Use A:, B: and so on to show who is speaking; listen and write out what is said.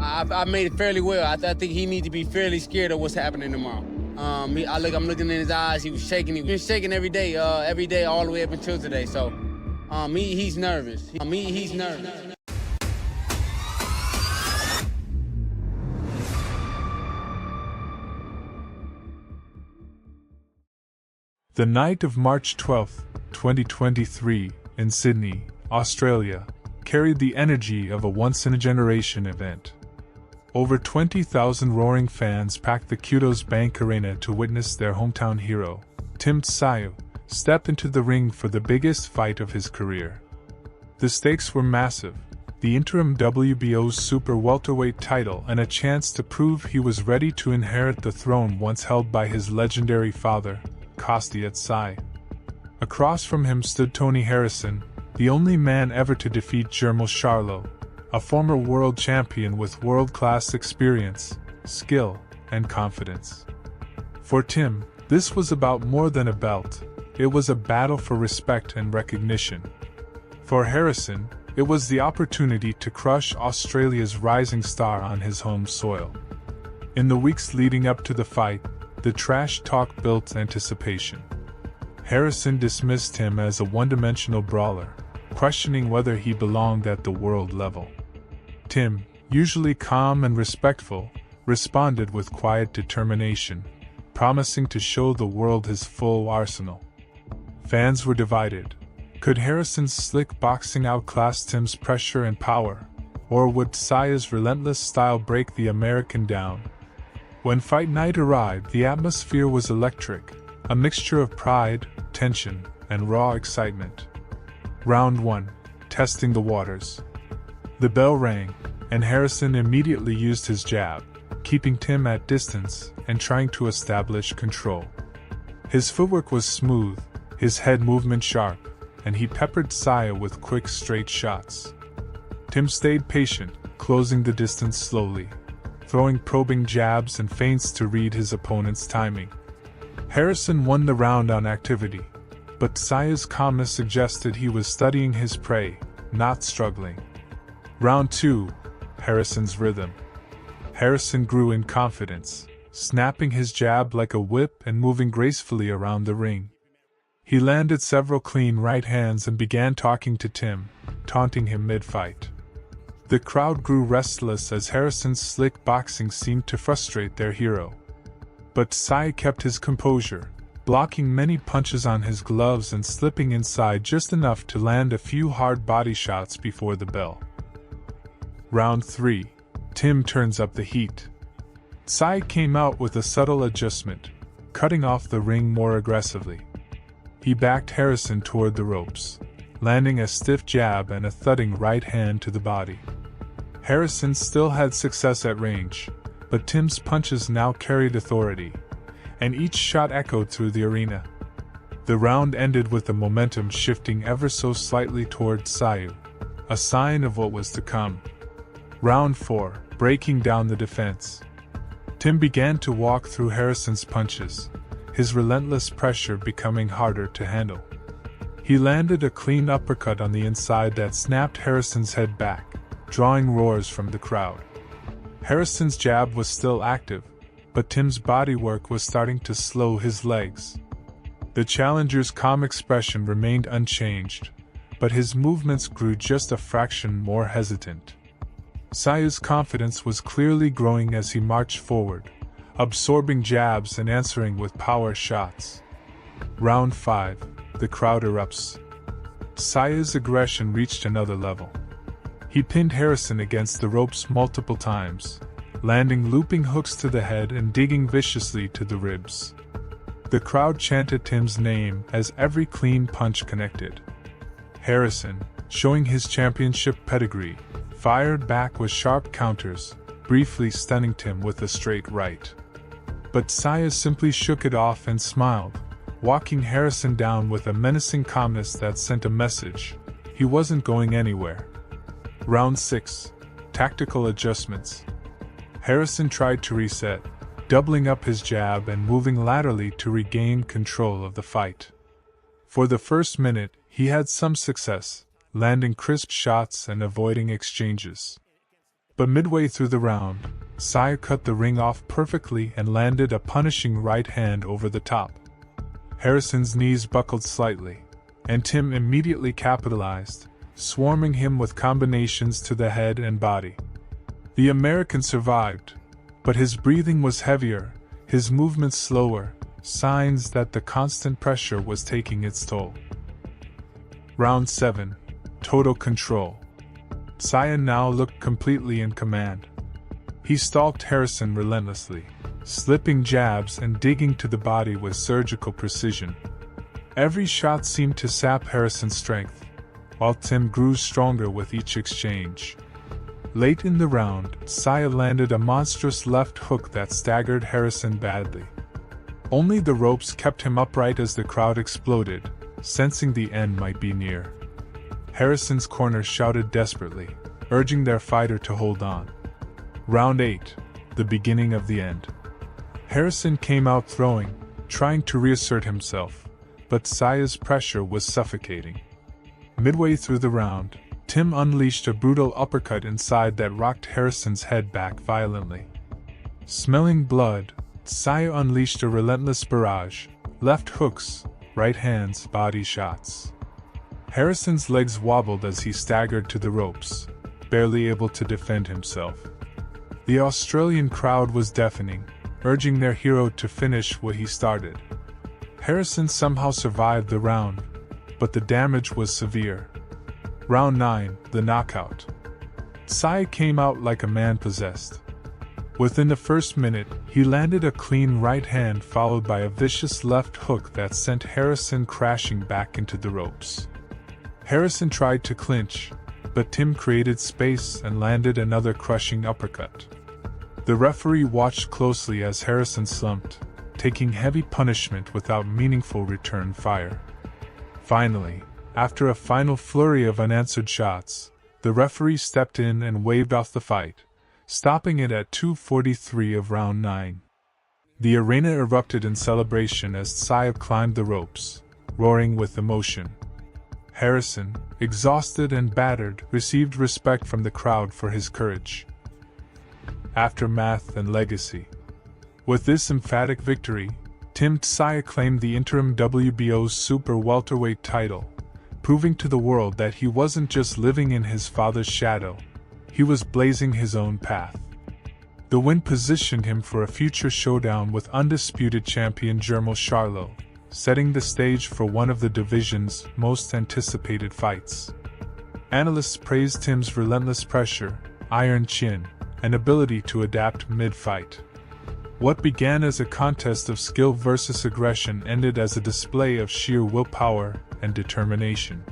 A: I made it fairly well. I think he needs to be fairly scared of what's happening tomorrow. I'm looking in his eyes. He was shaking. He was shaking every day all the way up until today. So, he's nervous. He's nervous.
B: The night of March 12, 2023, in Sydney, Australia, carried the energy of a once-in-a-generation event. Over 20,000 roaring fans packed the Qudos Bank Arena to witness their hometown hero, Tszyu, step into the ring for the biggest fight of his career. The stakes were massive: the Interim WBO's super-welterweight title and a chance to prove he was ready to inherit the throne once held by his legendary father, Tszyu. Across from him stood Tony Harrison, the only man ever to defeat Jermall Charlo, a former world champion with world-class experience, skill, and confidence. For Tim, this was about more than a belt. It was a battle for respect and recognition. For Harrison, it was the opportunity to crush Australia's rising star on his home soil. In the weeks leading up to the fight, the trash talk built anticipation. Harrison dismissed him as a one-dimensional brawler, questioning whether he belonged at the world level. Tim, usually calm and respectful, responded with quiet determination, promising to show the world his full arsenal. Fans were divided. Could Harrison's slick boxing outclass Tim's pressure and power, or would Tsyu's relentless style break the American down? When fight night arrived, the atmosphere was electric, a mixture of pride, tension, and raw excitement. Round 1, testing the waters. The bell rang, and Harrison immediately used his jab, keeping Tim at distance and trying to establish control. His footwork was smooth, his head movement sharp, and he peppered Tszyu with quick straight shots. Tim stayed patient, closing the distance slowly, throwing probing jabs and feints to read his opponent's timing. Harrison won the round on activity, but Tsyu's calmness suggested he was studying his prey, not struggling. Round 2, Harrison's rhythm. Harrison grew in confidence, snapping his jab like a whip and moving gracefully around the ring. He landed several clean right hands and began talking to Tim, taunting him mid-fight. The crowd grew restless as Harrison's slick boxing seemed to frustrate their hero. But Tszyu kept his composure, blocking many punches on his gloves and slipping inside just enough to land a few hard body shots before the bell. Round 3, Tim turns up the heat. Tszyu came out with a subtle adjustment, cutting off the ring more aggressively. He backed Harrison toward the ropes, landing a stiff jab and a thudding right hand to the body. Harrison still had success at range, but Tim's punches now carried authority, and each shot echoed through the arena. The round ended with the momentum shifting ever so slightly toward Tszyu, a sign of what was to come. Round 4, breaking down the defense. Tim began to walk through Harrison's punches, his relentless pressure becoming harder to handle. He landed a clean uppercut on the inside that snapped Harrison's head back, drawing roars from the crowd. Harrison's jab was still active, but Tim's bodywork was starting to slow his legs. The challenger's calm expression remained unchanged, but his movements grew just a fraction more hesitant. Tsyu's confidence was clearly growing as he marched forward, absorbing jabs and answering with power shots. Round 5, the crowd erupts. Tsyu's aggression reached another level. He pinned Harrison against the ropes multiple times, landing looping hooks to the head and digging viciously to the ribs. The crowd chanted Tim's name as every clean punch connected. Harrison, showing his championship pedigree, fired back with sharp counters, briefly stunning Tim with a straight right. But Tszyu simply shook it off and smiled, walking Harrison down with a menacing calmness that sent a message: he wasn't going anywhere. Round 6, tactical adjustments. Harrison tried to reset, doubling up his jab and moving laterally to regain control of the fight. For the first minute, he had some success, landing crisp shots and avoiding exchanges. But midway through the round, Tszyu cut the ring off perfectly and landed a punishing right hand over the top. Harrison's knees buckled slightly, and Tim immediately capitalized, swarming him with combinations to the head and body. The American survived, but his breathing was heavier, his movements slower, signs that the constant pressure was taking its toll. Round 7. Total control. Tszyu now looked completely in command. He stalked Harrison relentlessly, slipping jabs and digging to the body with surgical precision. Every shot seemed to sap Harrison's strength, while Tim grew stronger with each exchange. Late in the round, Tszyu landed a monstrous left hook that staggered Harrison badly. Only the ropes kept him upright as the crowd exploded, sensing the end might be near. Harrison's corner shouted desperately, urging their fighter to hold on. Round 8. The beginning of the end. Harrison came out throwing, trying to reassert himself, but Tsyu's pressure was suffocating. Midway through the round, Tim unleashed a brutal uppercut inside that rocked Harrison's head back violently. Smelling blood, Tszyu unleashed a relentless barrage, left hooks, right hands, body shots. Harrison's legs wobbled as he staggered to the ropes, barely able to defend himself. The Australian crowd was deafening, urging their hero to finish what he started. Harrison somehow survived the round, but the damage was severe. Round 9. The knockout. Tszyu came out like a man possessed. Within the first minute, he landed a clean right hand followed by a vicious left hook that sent Harrison crashing back into the ropes. Harrison tried to clinch, but Tim created space and landed another crushing uppercut. The referee watched closely as Harrison slumped, taking heavy punishment without meaningful return fire. Finally, after a final flurry of unanswered shots, the referee stepped in and waved off the fight, stopping it at 2:43 of round 9. The arena erupted in celebration as Tszyu climbed the ropes, roaring with emotion. Harrison, exhausted and battered, received respect from the crowd for his courage. Aftermath and legacy. With this emphatic victory, Tim Tszyu claimed the Interim WBO super-welterweight title, proving to the world that he wasn't just living in his father's shadow, he was blazing his own path. The win positioned him for a future showdown with undisputed champion Jermall Charlo, setting the stage for one of the division's most anticipated fights. Analysts praised Tim's relentless pressure, iron chin, and ability to adapt mid-fight. What began as a contest of skill versus aggression ended as a display of sheer willpower and determination.